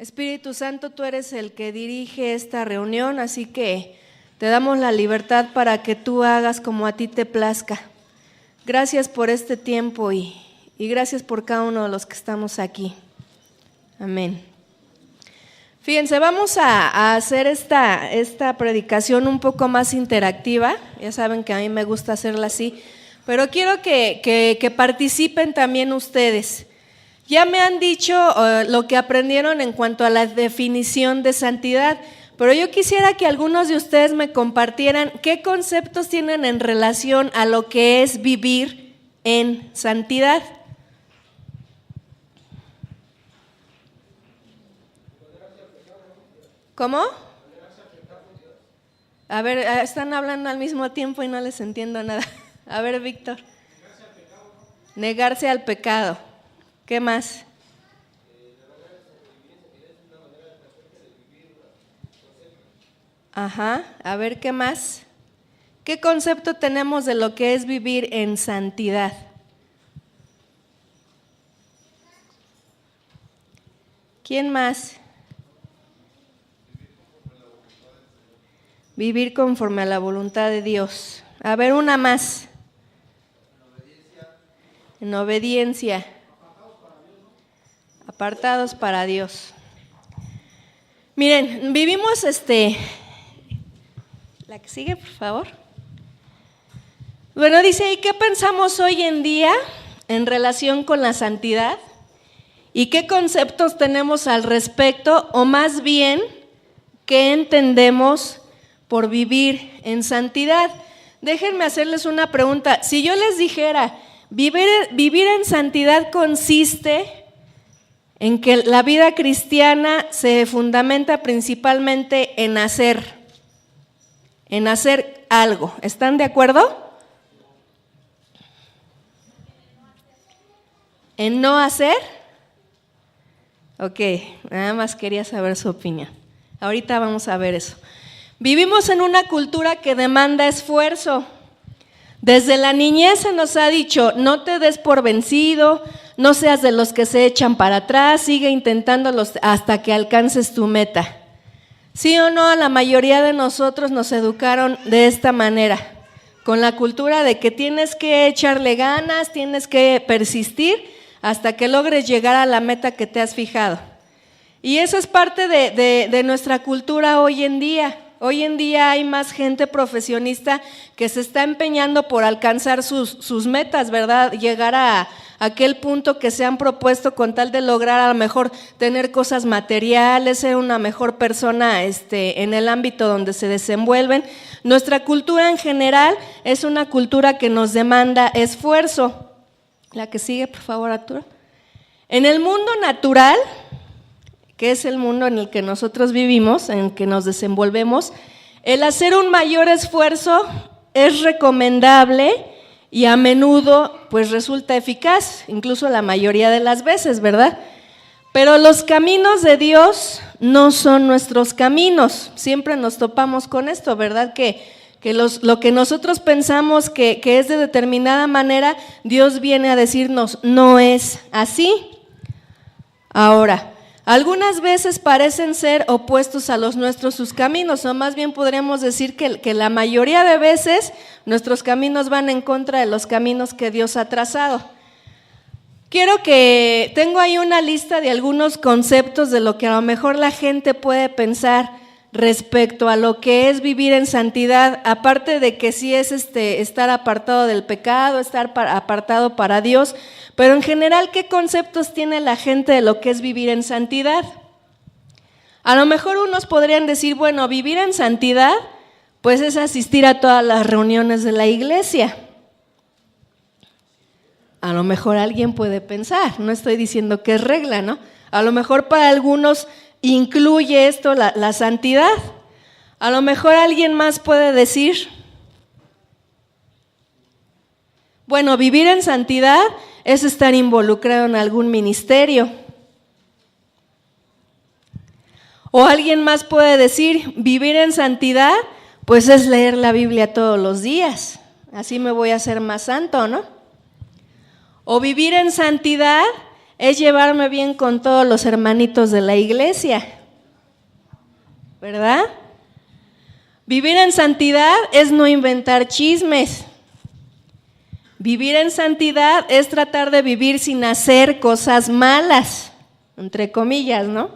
Espíritu Santo, tú eres el que dirige esta reunión, así que te damos la libertad para que tú hagas como a ti te plazca. Gracias por este tiempo y gracias por cada uno de los que estamos aquí. Amén. Fíjense, vamos a hacer esta predicación un poco más interactiva. Ya saben que a mí me gusta hacerla así, pero quiero que participen también ustedes. Ya me han dicho lo que aprendieron en cuanto a la definición de santidad, pero yo quisiera que algunos de ustedes me compartieran qué conceptos tienen en relación a lo que es vivir en santidad. ¿Cómo? A ver, están hablando al mismo tiempo y no les entiendo nada. A ver, Víctor. Negarse al pecado. ¿Qué más? Ajá, a ver, ¿qué más? ¿Qué concepto tenemos de lo que es vivir en santidad? ¿Quién más? Vivir conforme a la voluntad de Dios. A ver, una más. En obediencia. Apartados para Dios. Miren, vivimos La que sigue, por favor. Bueno, dice, ¿y qué pensamos hoy en día en relación con la santidad? ¿Y qué conceptos tenemos al respecto? O más bien, ¿qué entendemos por vivir en santidad? Déjenme hacerles una pregunta. Si yo les dijera, vivir en santidad consiste en que la vida cristiana se fundamenta principalmente en hacer algo. ¿Están de acuerdo? ¿En no hacer? Ok, nada más quería saber su opinión. Ahorita vamos a ver eso. Vivimos en una cultura que demanda esfuerzo. Desde la niñez se nos ha dicho, no te des por vencido, no seas de los que se echan para atrás, sigue intentándolo hasta que alcances tu meta. ¿Sí o no? La mayoría de nosotros nos educaron de esta manera, con la cultura de que tienes que echarle ganas, tienes que persistir hasta que logres llegar a la meta que te has fijado. Y eso es parte de nuestra cultura hoy en día. Hoy en día hay más gente profesionista que se está empeñando por alcanzar sus metas, ¿verdad? Llegar a aquel punto que se han propuesto con tal de lograr a lo mejor tener cosas materiales, ser una mejor persona en el ámbito donde se desenvuelven. Nuestra cultura en general es una cultura que nos demanda esfuerzo. La que sigue, por favor, Arturo. En el mundo natural, que es el mundo en el que nosotros vivimos, en el que nos desenvolvemos, el hacer un mayor esfuerzo es recomendable y a menudo pues resulta eficaz, incluso la mayoría de las veces, ¿verdad? Pero los caminos de Dios no son nuestros caminos, siempre nos topamos con esto, ¿verdad? Que lo que nosotros pensamos que es de determinada manera, Dios viene a decirnos, no es así. Ahora, algunas veces parecen ser opuestos a los nuestros sus caminos, o más bien podríamos decir que la mayoría de veces nuestros caminos van en contra de los caminos que Dios ha trazado. Tengo ahí una lista de algunos conceptos de lo que a lo mejor la gente puede pensar respecto a lo que es vivir en santidad, aparte de que sí es estar apartado del pecado, estar apartado para Dios, pero en general, ¿qué conceptos tiene la gente de lo que es vivir en santidad? A lo mejor unos podrían decir, bueno, vivir en santidad, pues es asistir a todas las reuniones de la iglesia. A lo mejor alguien puede pensar, no estoy diciendo que es regla, ¿no? A lo mejor para algunos incluye esto la santidad. A lo mejor alguien más puede decir, bueno, vivir en santidad es estar involucrado en algún ministerio. O alguien más puede decir, vivir en santidad, pues es leer la Biblia todos los días. Así me voy a hacer más santo, ¿no? O vivir en santidad es llevarme bien con todos los hermanitos de la iglesia, ¿verdad? Vivir en santidad es no inventar chismes. Vivir en santidad es tratar de vivir sin hacer cosas malas, entre comillas, ¿no?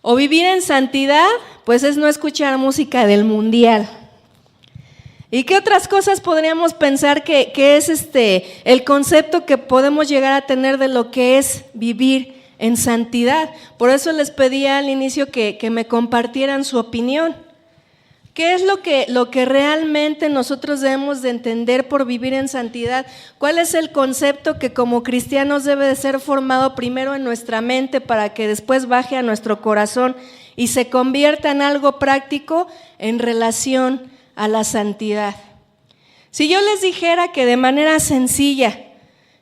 O vivir en santidad, pues es no escuchar música del mundial. ¿Y qué otras cosas podríamos pensar que es el concepto que podemos llegar a tener de lo que es vivir en santidad? Por eso les pedía al inicio que me compartieran su opinión. ¿Qué es lo que realmente nosotros debemos de entender por vivir en santidad? ¿Cuál es el concepto que como cristianos debe de ser formado primero en nuestra mente para que después baje a nuestro corazón y se convierta en algo práctico en relación a la santidad? Si yo les dijera que de manera sencilla,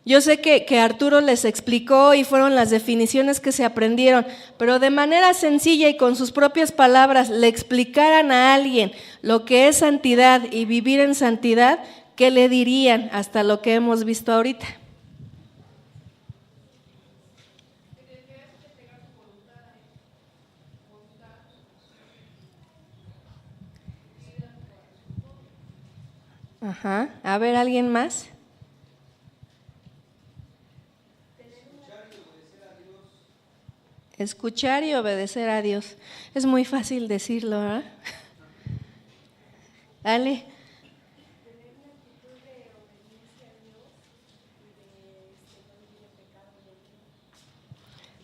yo sé que Arturo les explicó y fueron las definiciones que se aprendieron, pero de manera sencilla y con sus propias palabras le explicaran a alguien lo que es santidad y vivir en santidad, ¿qué le dirían hasta lo que hemos visto ahorita? Ajá, a ver, ¿alguien más? Escuchar y obedecer a Dios. Es muy fácil decirlo, ¿verdad? Dale.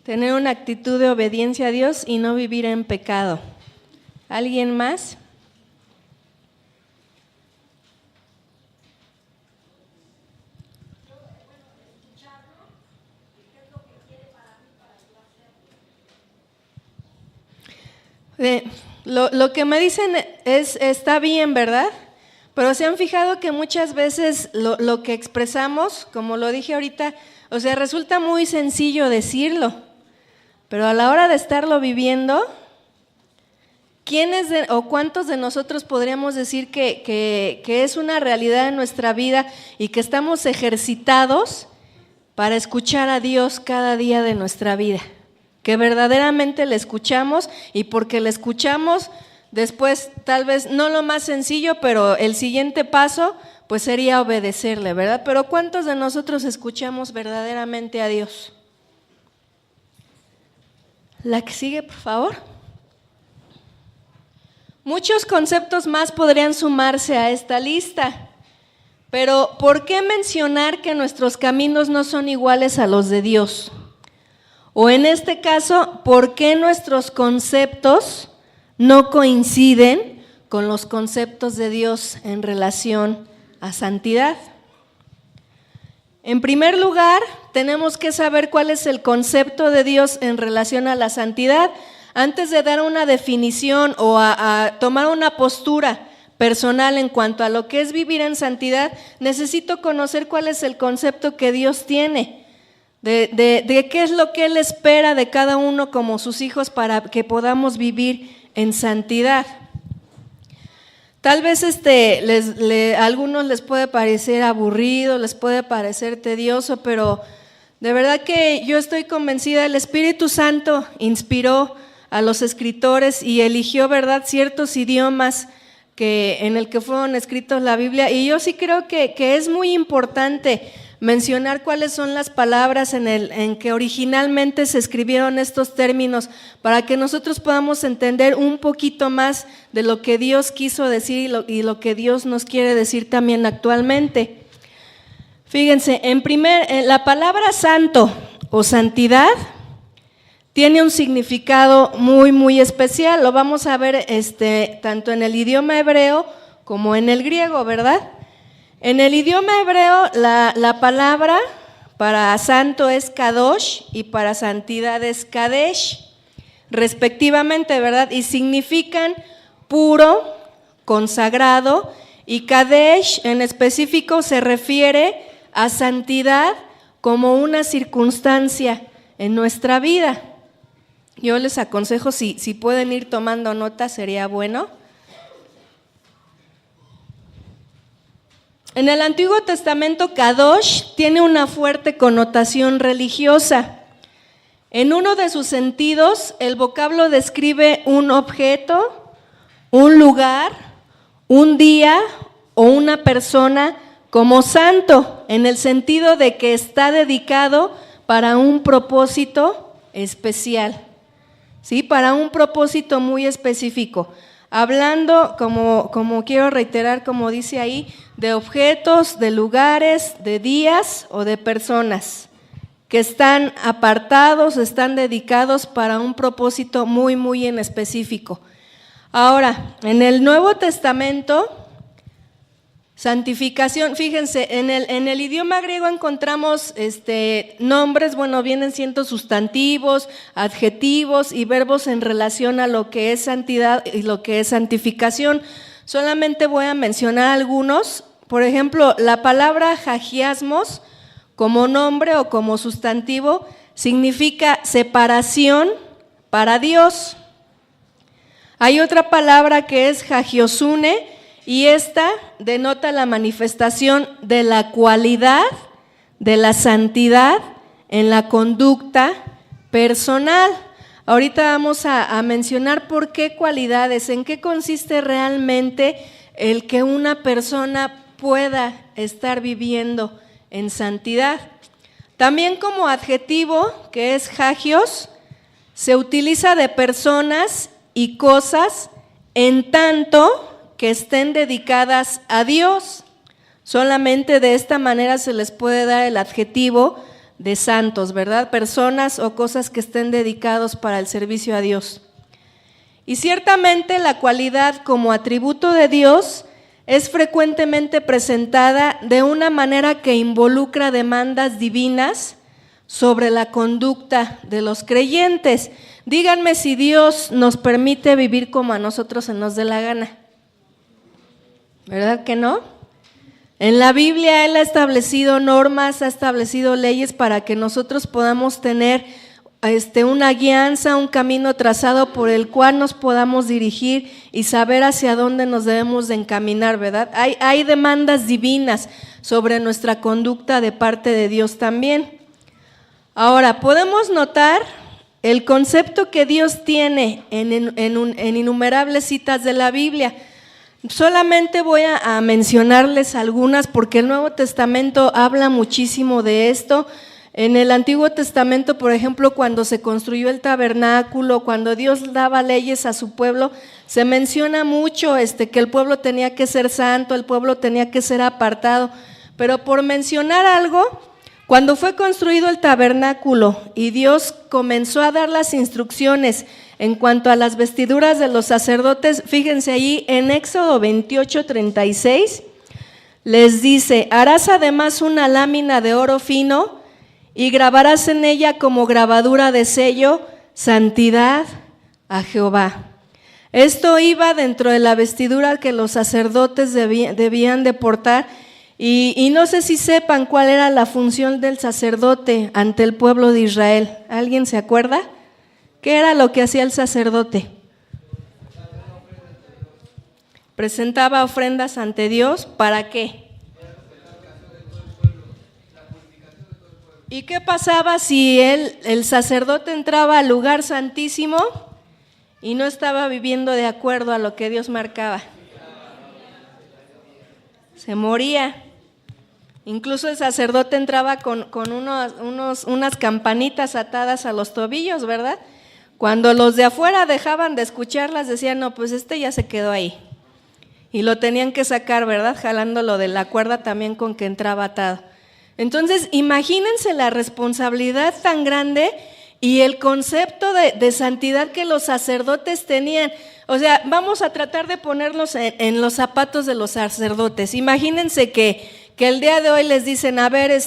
Tener una actitud de obediencia a Dios y no vivir en pecado. ¿Alguien más? Lo que me dicen está bien, ¿verdad? Pero se han fijado que muchas veces lo que expresamos, como lo dije ahorita, o sea, resulta muy sencillo decirlo, pero a la hora de estarlo viviendo, ¿quiénes o cuántos de nosotros podríamos decir que es una realidad en nuestra vida y que estamos ejercitados para escuchar a Dios cada día de nuestra vida? Que verdaderamente le escuchamos, y porque le escuchamos, después tal vez no lo más sencillo, pero el siguiente paso pues sería obedecerle, ¿verdad? Pero ¿cuántos de nosotros escuchamos verdaderamente a Dios? La que sigue, por favor. Muchos conceptos más podrían sumarse a esta lista, pero ¿por qué mencionar que nuestros caminos no son iguales a los de Dios? O en este caso, ¿por qué nuestros conceptos no coinciden con los conceptos de Dios en relación a santidad? En primer lugar, tenemos que saber cuál es el concepto de Dios en relación a la santidad. Antes de dar una definición o a tomar una postura personal en cuanto a lo que es vivir en santidad, necesito conocer cuál es el concepto que Dios tiene. De qué es lo que Él espera de cada uno como sus hijos para que podamos vivir en santidad. Tal vez a algunos les puede parecer aburrido, les puede parecer tedioso, pero de verdad que yo estoy convencida, el Espíritu Santo inspiró a los escritores y eligió, ¿verdad?, ciertos idiomas en el que fueron escritos la Biblia, y yo sí creo que es muy importante mencionar cuáles son las palabras en que originalmente se escribieron estos términos para que nosotros podamos entender un poquito más de lo que Dios quiso decir y lo que Dios nos quiere decir también actualmente. Fíjense, la palabra santo o santidad tiene un significado muy, muy especial. Lo vamos a ver tanto en el idioma hebreo como en el griego, ¿verdad? En el idioma hebreo, la palabra para santo es kadosh y para santidad es kadesh, respectivamente, ¿verdad? Y significan puro, consagrado, y kadesh en específico se refiere a santidad como una circunstancia en nuestra vida. Yo les aconsejo, si pueden ir tomando nota, sería bueno. En el Antiguo Testamento, Kadosh tiene una fuerte connotación religiosa. En uno de sus sentidos, el vocablo describe un objeto, un lugar, un día o una persona como santo, en el sentido de que está dedicado para un propósito especial, ¿sí? Para un propósito muy específico. Hablando, como quiero reiterar, como dice ahí, de objetos, de lugares, de días o de personas que están apartados, están dedicados para un propósito muy, muy en específico. Ahora, en el Nuevo Testamento, santificación, fíjense, en el idioma griego encontramos nombres, vienen siendo sustantivos, adjetivos y verbos en relación a lo que es santidad y lo que es santificación. Solamente voy a mencionar algunos. Por ejemplo, la palabra hagiasmos como nombre o como sustantivo significa separación para Dios. Hay otra palabra que es hagiosune, y esta denota la manifestación de la cualidad, de la santidad en la conducta personal. Ahorita vamos a mencionar por qué cualidades, en qué consiste realmente el que una persona pueda estar viviendo en santidad. También como adjetivo, que es hagios, se utiliza de personas y cosas en tanto que estén dedicadas a Dios. Solamente de esta manera se les puede dar el adjetivo de santos, ¿verdad? Personas o cosas que estén dedicados para el servicio a Dios. Y ciertamente la cualidad como atributo de Dios es frecuentemente presentada de una manera que involucra demandas divinas sobre la conducta de los creyentes. Díganme si Dios nos permite vivir como a nosotros se nos dé la gana. ¿Verdad que no? En la Biblia Él ha establecido normas, ha establecido leyes para que nosotros podamos tener una guianza, un camino trazado por el cual nos podamos dirigir y saber hacia dónde nos debemos de encaminar, ¿verdad? Hay demandas divinas sobre nuestra conducta de parte de Dios también. Ahora, podemos notar el concepto que Dios tiene en innumerables citas de la Biblia. Solamente voy a mencionarles algunas porque el Nuevo Testamento habla muchísimo de esto. En el Antiguo Testamento, por ejemplo, cuando se construyó el tabernáculo, cuando Dios daba leyes a su pueblo, se menciona mucho que el pueblo tenía que ser santo, el pueblo tenía que ser apartado. Pero por mencionar algo, cuando fue construido el tabernáculo y Dios comenzó a dar las instrucciones en cuanto a las vestiduras de los sacerdotes, fíjense ahí en Éxodo 28:36, les dice: harás además una lámina de oro fino y grabarás en ella como grabadura de sello, santidad a Jehová. Esto iba dentro de la vestidura que los sacerdotes debían de portar, y no sé si sepan cuál era la función del sacerdote ante el pueblo de Israel. ¿Alguien se acuerda? ¿Qué era lo que hacía el sacerdote? Presentaba ofrendas ante Dios, ¿para qué? ¿Y qué pasaba si el sacerdote entraba al lugar santísimo y no estaba viviendo de acuerdo a lo que Dios marcaba? Se moría. Incluso el sacerdote entraba con unas campanitas atadas a los tobillos, ¿verdad? Cuando los de afuera dejaban de escucharlas, decían: no, pues ya se quedó ahí. Y lo tenían que sacar, ¿verdad? Jalándolo de la cuerda también con que entraba atado. Entonces, imagínense la responsabilidad tan grande y el concepto de santidad que los sacerdotes tenían. O sea, vamos a tratar de ponerlos en los zapatos de los sacerdotes. Imagínense que el día de hoy les dicen: a ver,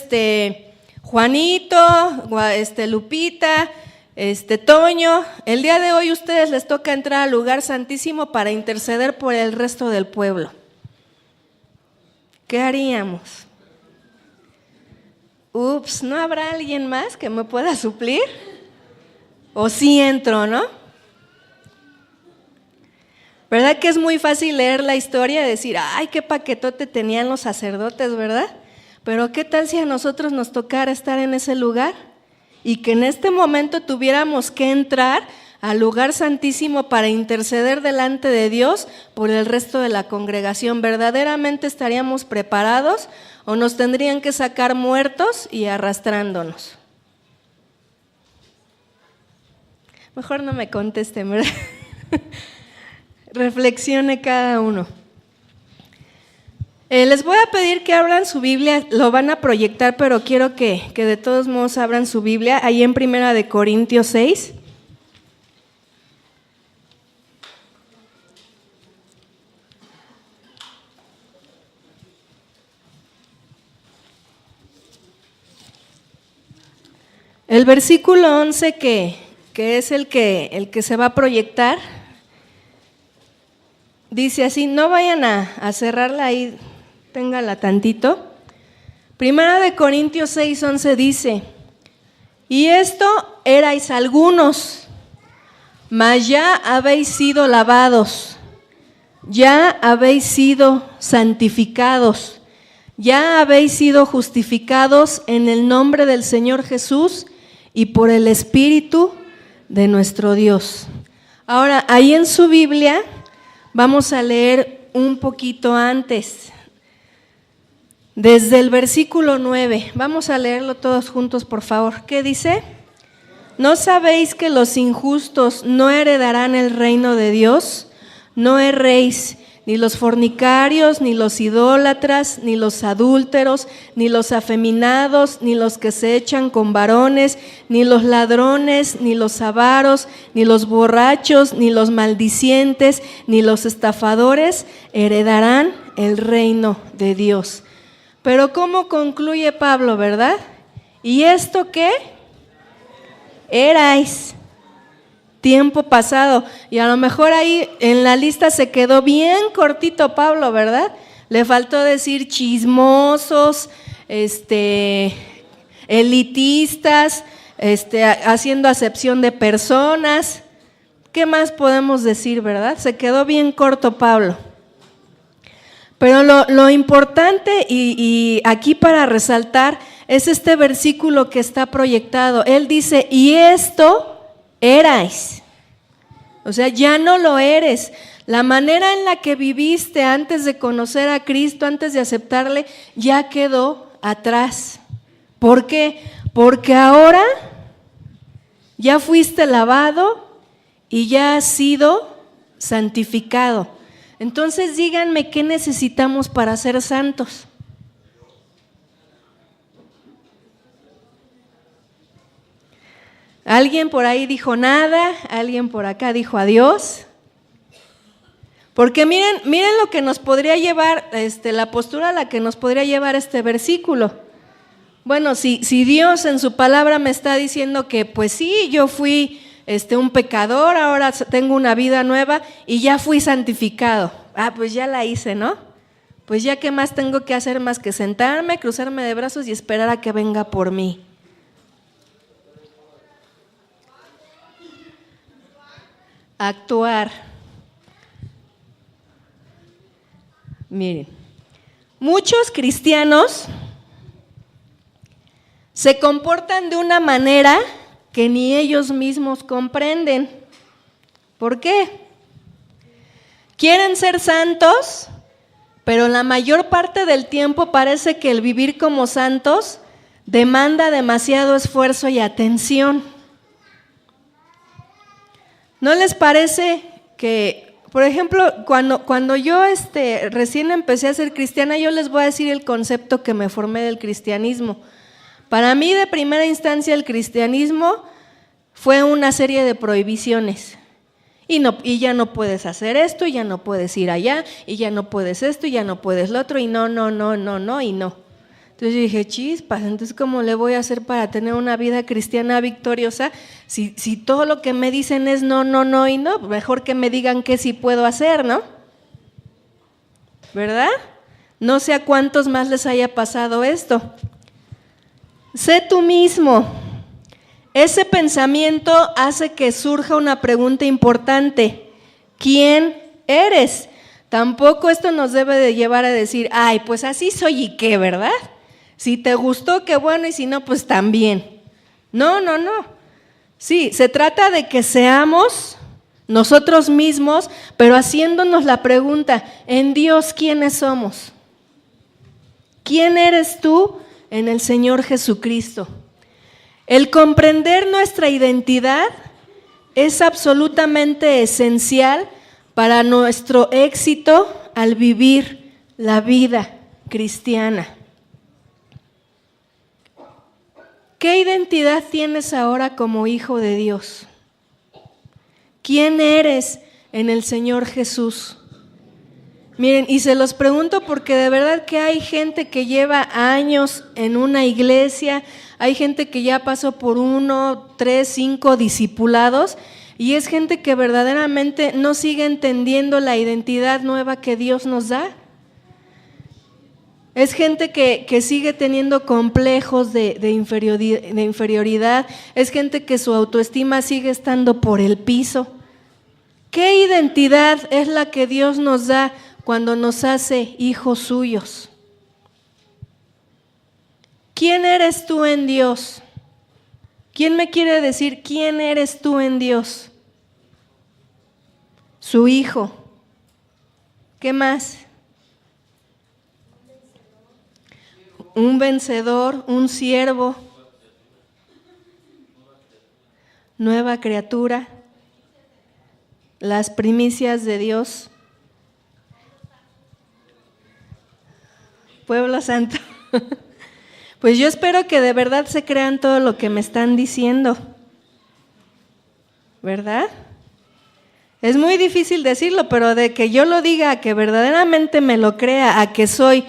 Juanito, Lupita, Toño, el día de hoy a ustedes les toca entrar al lugar santísimo para interceder por el resto del pueblo. ¿Qué haríamos? Ups, ¿no habrá alguien más que me pueda suplir? ¿O sí entro, no? ¿Verdad que es muy fácil leer la historia y decir, ay, qué paquetote tenían los sacerdotes, ¿verdad? Pero ¿qué tal si a nosotros nos tocara estar en ese lugar? Y que en este momento tuviéramos que entrar al lugar santísimo para interceder delante de Dios por el resto de la congregación. ¿Verdaderamente estaríamos preparados o nos tendrían que sacar muertos y arrastrándonos? Mejor no me contesten, ¿verdad? Reflexione cada uno. Les voy a pedir que abran su Biblia, lo van a proyectar, pero quiero que de todos modos abran su Biblia, ahí en 1 Corintios 6. El versículo 11 que es el que se va a proyectar, dice así, no vayan a cerrarla ahí, téngala tantito. 1 Corintios 6, 11 dice, y esto erais algunos, mas ya habéis sido lavados, ya habéis sido santificados, ya habéis sido justificados en el nombre del Señor Jesús y por el Espíritu de nuestro Dios. Ahora, ahí en su Biblia vamos a leer un poquito antes, desde el versículo 9. Vamos a leerlo todos juntos, por favor. ¿Qué dice? ¿No sabéis que los injustos no heredarán el reino de Dios? No erréis, ni los fornicarios, ni los idólatras, ni los adúlteros, ni los afeminados, ni los que se echan con varones, ni los ladrones, ni los avaros, ni los borrachos, ni los maldicientes, ni los estafadores heredarán el reino de Dios. Pero ¿cómo concluye Pablo, verdad? ¿Y esto qué? Erais tiempo pasado, y a lo mejor ahí en la lista se quedó bien cortito Pablo, ¿verdad? Le faltó decir chismosos, elitistas, haciendo acepción de personas. ¿Qué más podemos decir, verdad? Se quedó bien corto Pablo. Pero lo importante y aquí para resaltar es este versículo que está proyectado. Él dice, y esto erais, o sea, ya no lo eres. La manera en la que viviste antes de conocer a Cristo, antes de aceptarle, ya quedó atrás. ¿Por qué? Porque ahora ya fuiste lavado y ya has sido santificado. Entonces díganme, ¿qué necesitamos para ser santos? ¿Alguien por ahí dijo nada? ¿Alguien por acá dijo adiós? Porque miren lo que nos podría llevar, la postura a la que nos podría llevar este versículo. Bueno, si Dios en su palabra me está diciendo que pues sí, yo fui un pecador, ahora tengo una vida nueva y ya fui santificado. Ah, pues ya la hice, ¿no? Pues ya qué más tengo que hacer más que sentarme, cruzarme de brazos y esperar a que venga por mí. Actuar. Miren, muchos cristianos se comportan de una manera que ni ellos mismos comprenden. ¿Por qué? Quieren ser santos, pero la mayor parte del tiempo parece que el vivir como santos demanda demasiado esfuerzo y atención. ¿No les parece que, por ejemplo, cuando yo recién empecé a ser cristiana, yo les voy a decir el concepto que me formé del cristianismo? Para mí, de primera instancia, el cristianismo fue una serie de prohibiciones. Y ya no puedes hacer esto, y ya no puedes ir allá, y ya no puedes esto, y ya no puedes lo otro, y no, y no. Entonces yo dije, chispas, entonces ¿cómo le voy a hacer para tener una vida cristiana victoriosa si todo lo que me dicen es no y no? Mejor que me digan qué sí puedo hacer, ¿no? ¿Verdad? No sé a cuántos más les haya pasado esto. Sé tú mismo. Ese pensamiento hace que surja una pregunta importante. ¿Quién eres. Tampoco esto nos debe de llevar a decir, ay, pues así soy y qué, ¿verdad? Si te gustó, qué bueno, y si no, pues también. No. Sí, se trata de que seamos nosotros mismos, pero haciéndonos la pregunta, en Dios, ¿quiénes somos? ¿Quién eres tú en el Señor Jesucristo? El comprender nuestra identidad es absolutamente esencial para nuestro éxito al vivir la vida cristiana. ¿Qué identidad tienes ahora como hijo de Dios? ¿Quién eres en el Señor Jesús? Miren, y se los pregunto porque de verdad que hay gente que lleva años en una iglesia, hay gente que ya pasó por 1, 3, 5 discipulados, y es gente que verdaderamente no sigue entendiendo la identidad nueva que Dios nos da. Es gente que sigue teniendo complejos de inferioridad, es gente que su autoestima sigue estando por el piso. ¿Qué identidad es la que Dios nos da cuando nos hace hijos suyos? ¿Quién eres tú en Dios? ¿Quién me quiere decir quién eres tú en Dios? Su hijo. ¿Qué más? Un vencedor, un siervo, nueva criatura, las primicias de Dios, pueblo santo. Pues yo espero que de verdad se crean todo lo que me están diciendo, ¿verdad? Es muy difícil decirlo, pero de que yo lo diga, a que verdaderamente me lo crea, a que soy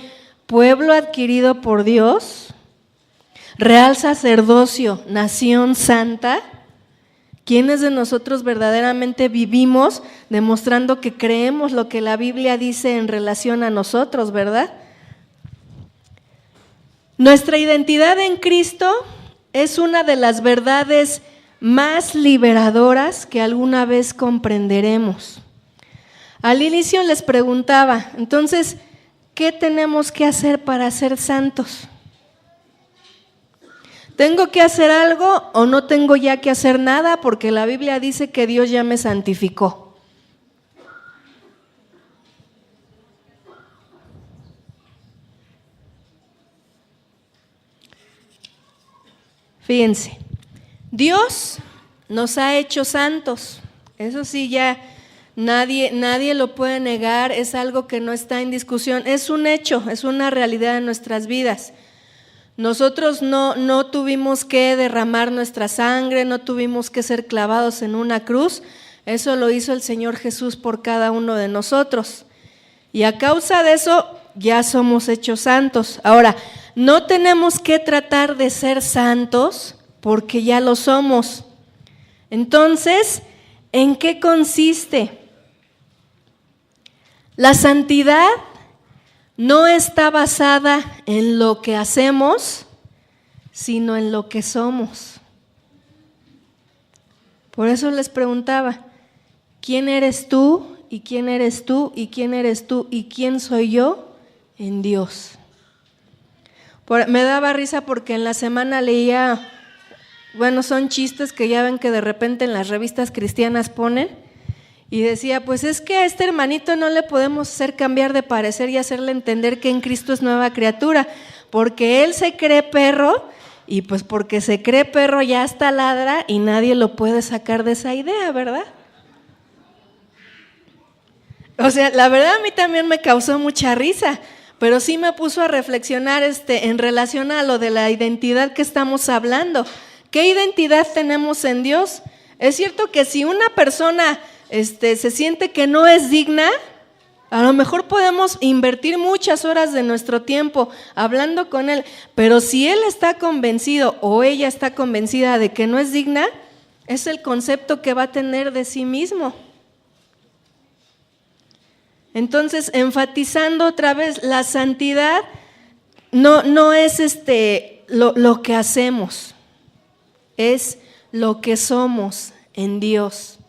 pueblo adquirido por Dios, real sacerdocio, nación santa, ¿quiénes de nosotros verdaderamente vivimos demostrando que creemos lo que la Biblia dice en relación a nosotros, verdad? Nuestra identidad en Cristo es una de las verdades más liberadoras que alguna vez comprenderemos. Al inicio les preguntaba, entonces, ¿qué tenemos que hacer para ser santos? ¿Tengo que hacer algo o no tengo ya que hacer nada? Porque la Biblia dice que Dios ya me santificó. Fíjense, Dios nos ha hecho santos, eso sí ya nadie lo puede negar, es algo que no está en discusión, es un hecho, es una realidad en nuestras vidas. Nosotros no tuvimos que derramar nuestra sangre, no tuvimos que ser clavados en una cruz, eso lo hizo el Señor Jesús por cada uno de nosotros. Y a causa de eso ya somos hechos santos. Ahora, no tenemos que tratar de ser santos porque ya lo somos. Entonces, ¿en qué consiste? La santidad no está basada en lo que hacemos, sino en lo que somos. Por eso les preguntaba, ¿quién eres tú? ¿Y quién eres tú? ¿Y quién eres tú? ¿Y quién soy yo? En Dios. Me daba risa porque en la semana leía, bueno, son chistes que ya ven que de repente en las revistas cristianas ponen, y decía, pues es que a este hermanito no le podemos hacer cambiar de parecer y hacerle entender que en Cristo es nueva criatura, porque él se cree perro, y pues porque se cree perro ya hasta ladra y nadie lo puede sacar de esa idea, ¿verdad? O sea, la verdad a mí también me causó mucha risa, pero sí me puso a reflexionar en relación a lo de la identidad que estamos hablando. ¿Qué identidad tenemos en Dios? Es cierto que si una persona se siente que no es digna, a lo mejor podemos invertir muchas horas de nuestro tiempo hablando con él, pero si él está convencido o ella está convencida de que no es digna, es el concepto que va a tener de sí mismo. Entonces, enfatizando otra vez, la santidad no es lo que hacemos, es lo que somos en Dios.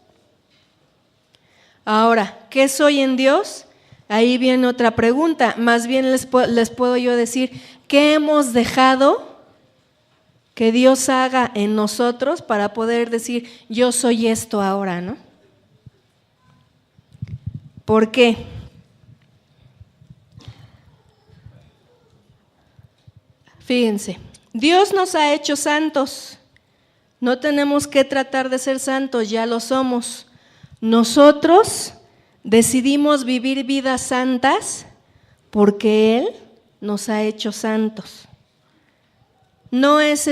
Ahora, ¿qué soy en Dios? Ahí viene otra pregunta. Más bien les puedo yo decir, ¿qué hemos dejado que Dios haga en nosotros para poder decir, yo soy esto ahora, ¿no? ¿Por qué? Fíjense, Dios nos ha hecho santos. No tenemos que tratar de ser santos, ya lo somos. Nosotros decidimos vivir vidas santas porque Él nos ha hecho santos. No es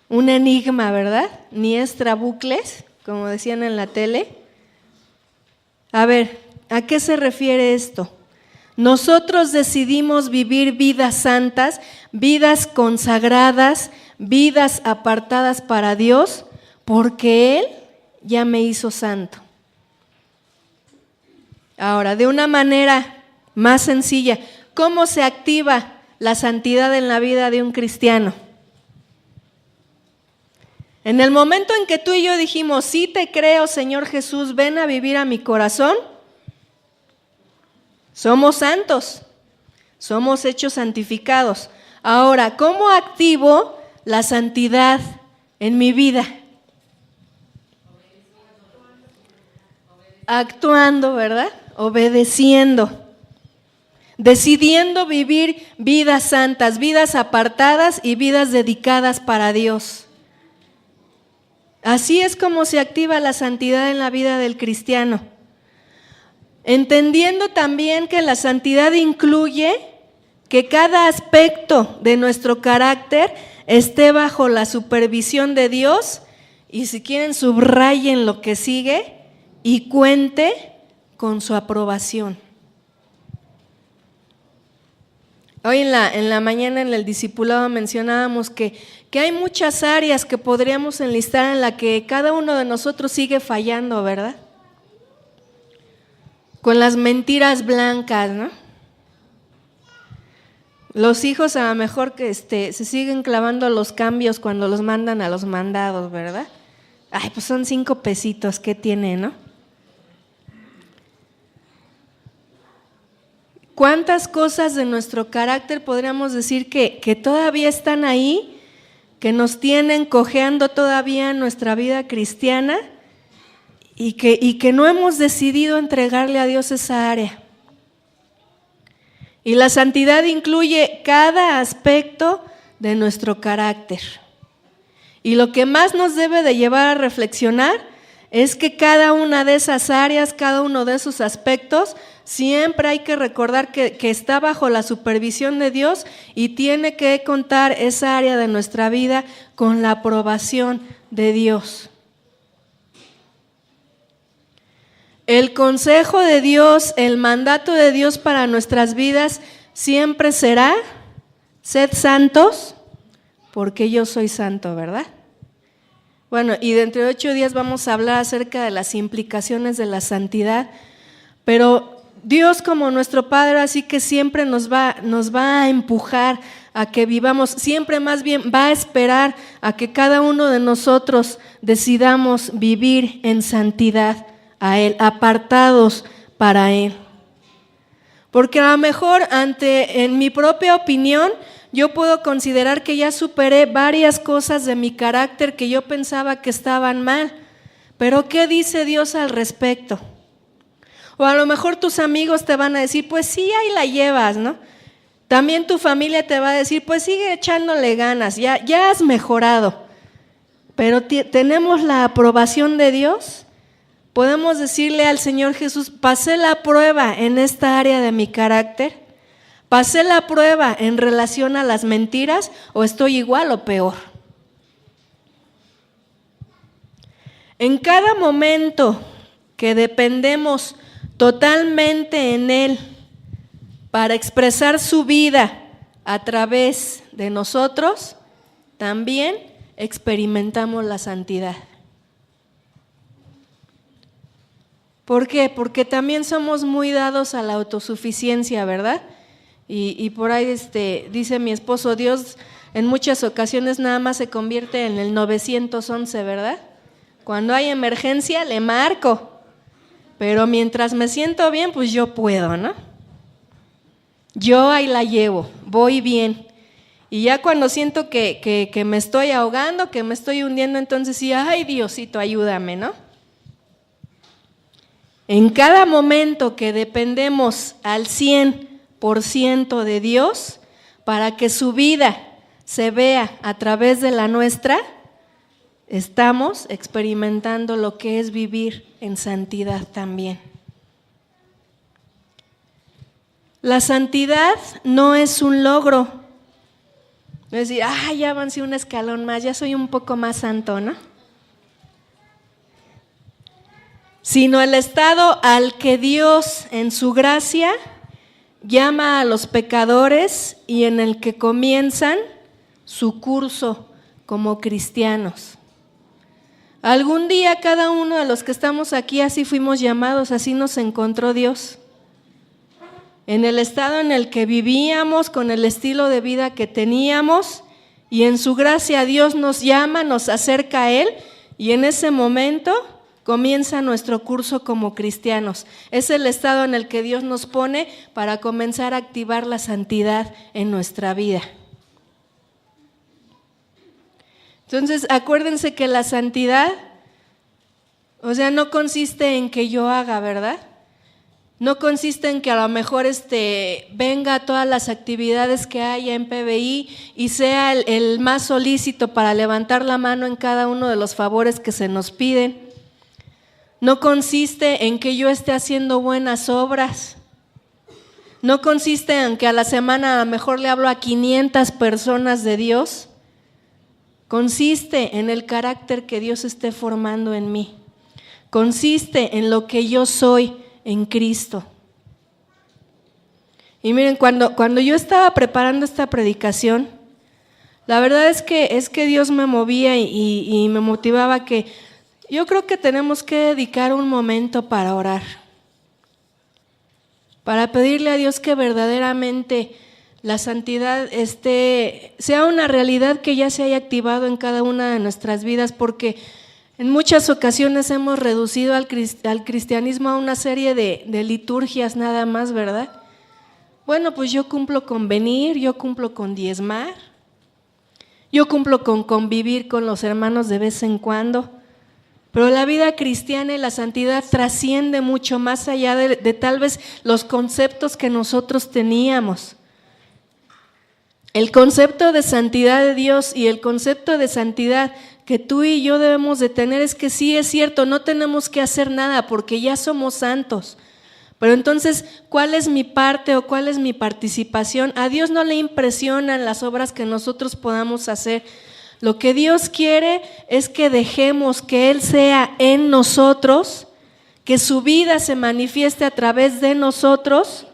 un enigma, ¿verdad? Ni es trabucles, como decían en la tele. A ver, ¿a qué se refiere esto? Nosotros decidimos vivir vidas santas, vidas consagradas, vidas apartadas para Dios, porque Él ya me hizo santo. Ahora, de una manera más sencilla, ¿cómo se activa la santidad en la vida de un cristiano? En el momento en que tú y yo dijimos, sí te creo, Señor Jesús, ven a vivir a mi corazón, somos santos, somos hechos santificados. Ahora, ¿cómo activo la santidad en mi vida? Actuando, ¿verdad? Obedeciendo, decidiendo vivir vidas santas, vidas apartadas y vidas dedicadas para Dios. Así es como se activa la santidad en la vida del cristiano. Entendiendo también que la santidad incluye que cada aspecto de nuestro carácter esté bajo la supervisión de Dios, y si quieren subrayen lo que sigue, y cuente con su aprobación. Hoy en la mañana en el discipulado mencionábamos que hay muchas áreas que podríamos enlistar en la que cada uno de nosotros sigue fallando, ¿verdad? Con las mentiras blancas, ¿no? Los hijos a lo mejor que se siguen clavando los cambios cuando los mandan a los mandados, ¿verdad? Ay, pues son 5 pesitos, ¿qué tiene, no? ¿Cuántas cosas de nuestro carácter podríamos decir que todavía están ahí, que nos tienen cojeando todavía en nuestra vida cristiana y que no hemos decidido entregarle a Dios esa área? Y la santidad incluye cada aspecto de nuestro carácter. Y lo que más nos debe de llevar a reflexionar es que cada una de esas áreas, cada uno de esos aspectos, siempre hay que recordar que está bajo la supervisión de Dios y tiene que contar esa área de nuestra vida con la aprobación de Dios. El consejo de Dios, el mandato de Dios para nuestras vidas siempre será: sed santos, porque yo soy santo, ¿verdad? Bueno, y dentro de 8 días vamos a hablar acerca de las implicaciones de la santidad, pero Dios como nuestro Padre, así que siempre nos va a empujar a que vivamos, siempre más bien va a esperar a que cada uno de nosotros decidamos vivir en santidad a Él, apartados para Él. Porque a lo mejor en mi propia opinión, yo puedo considerar que ya superé varias cosas de mi carácter que yo pensaba que estaban mal. Pero ¿qué dice Dios al respecto? O a lo mejor tus amigos te van a decir, pues sí, ahí la llevas, ¿no? También tu familia te va a decir, pues sigue echándole ganas, ya has mejorado. Pero tenemos la aprobación de Dios. Podemos decirle al Señor Jesús, pasé la prueba en esta área de mi carácter. ¿Pasé la prueba en relación a las mentiras o estoy igual o peor? En cada momento que dependemos totalmente en Él para expresar su vida a través de nosotros, también experimentamos la santidad. ¿Por qué? Porque también somos muy dados a la autosuficiencia, ¿verdad? Y por ahí dice mi esposo, Dios en muchas ocasiones nada más se convierte en el 911, ¿verdad? Cuando hay emergencia le marco. pero mientras me siento bien, pues yo puedo, ¿no? Yo ahí la llevo, voy bien. Y ya cuando siento que me estoy ahogando, que me estoy hundiendo, entonces sí, ay Diosito, ayúdame, ¿no? En cada momento que dependemos al 100% de Dios, para que su vida se vea a través de la nuestra, estamos experimentando lo que es vivir en santidad también. La santidad no es un logro. No es decir, ya avancé un escalón más, ya soy un poco más santo, ¿no? Sino el estado al que Dios en su gracia llama a los pecadores y en el que comienzan su curso como cristianos. Algún día cada uno de los que estamos aquí así fuimos llamados, así nos encontró Dios. En el estado en el que vivíamos, con el estilo de vida que teníamos, y en su gracia Dios nos llama, nos acerca a Él, y en ese momento comienza nuestro curso como cristianos. Es el estado en el que Dios nos pone para comenzar a activar la santidad en nuestra vida. Entonces, acuérdense que la santidad, no consiste en que yo haga, ¿verdad? No consiste en que a lo mejor venga a todas las actividades que haya en PBI y sea el más solícito para levantar la mano en cada uno de los favores que se nos piden. No consiste en que yo esté haciendo buenas obras. No consiste en que a la semana a lo mejor le hablo a 500 personas de Dios. Consiste en el carácter que Dios esté formando en mí. Consiste en lo que yo soy en Cristo. Y miren, cuando yo estaba preparando esta predicación, la verdad es que Dios me movía y me motivaba que yo creo que tenemos que dedicar un momento para orar, para pedirle a Dios que verdaderamente la santidad sea una realidad que ya se haya activado en cada una de nuestras vidas, porque en muchas ocasiones hemos reducido al cristianismo a una serie de liturgias nada más, ¿verdad? Bueno, pues yo cumplo con venir, yo cumplo con diezmar, yo cumplo con convivir con los hermanos de vez en cuando, pero la vida cristiana y la santidad trasciende mucho más allá de tal vez los conceptos que nosotros teníamos. El concepto de santidad de Dios y el concepto de santidad que tú y yo debemos de tener es que sí es cierto, no tenemos que hacer nada porque ya somos santos. Pero entonces, ¿cuál es mi parte o cuál es mi participación? A Dios no le impresionan las obras que nosotros podamos hacer. Lo que Dios quiere es que dejemos que Él sea en nosotros, que su vida se manifieste a través de nosotros,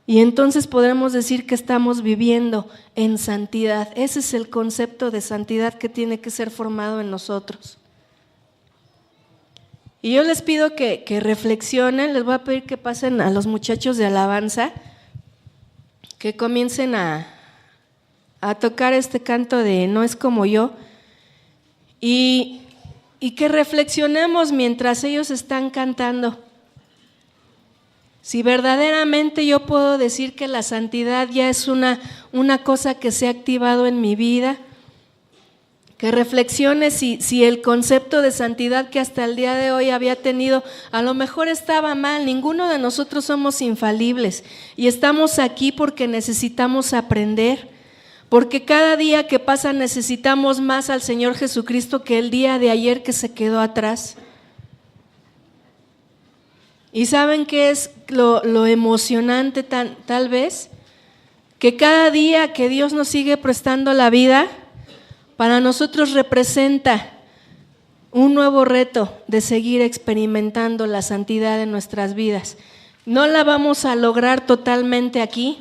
y entonces podremos decir que estamos viviendo en santidad. Ese es el concepto de santidad que tiene que ser formado en nosotros. Y yo les pido que reflexionen, les voy a pedir que pasen a los muchachos de alabanza, que comiencen a tocar este canto de No es como yo, y que reflexionemos mientras ellos están cantando. Si verdaderamente yo puedo decir que la santidad ya es una cosa que se ha activado en mi vida, que reflexione si el concepto de santidad que hasta el día de hoy había tenido, a lo mejor estaba mal. Ninguno de nosotros somos infalibles y estamos aquí porque necesitamos aprender, porque cada día que pasa necesitamos más al Señor Jesucristo que el día de ayer que se quedó atrás. ¿Y saben qué es lo emocionante tal vez? Que cada día que Dios nos sigue prestando la vida, para nosotros representa un nuevo reto de seguir experimentando la santidad en nuestras vidas. No la vamos a lograr totalmente aquí,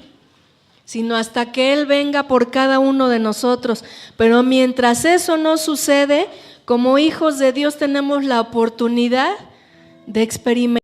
sino hasta que Él venga por cada uno de nosotros. Pero mientras eso no sucede, como hijos de Dios tenemos la oportunidad de experimentar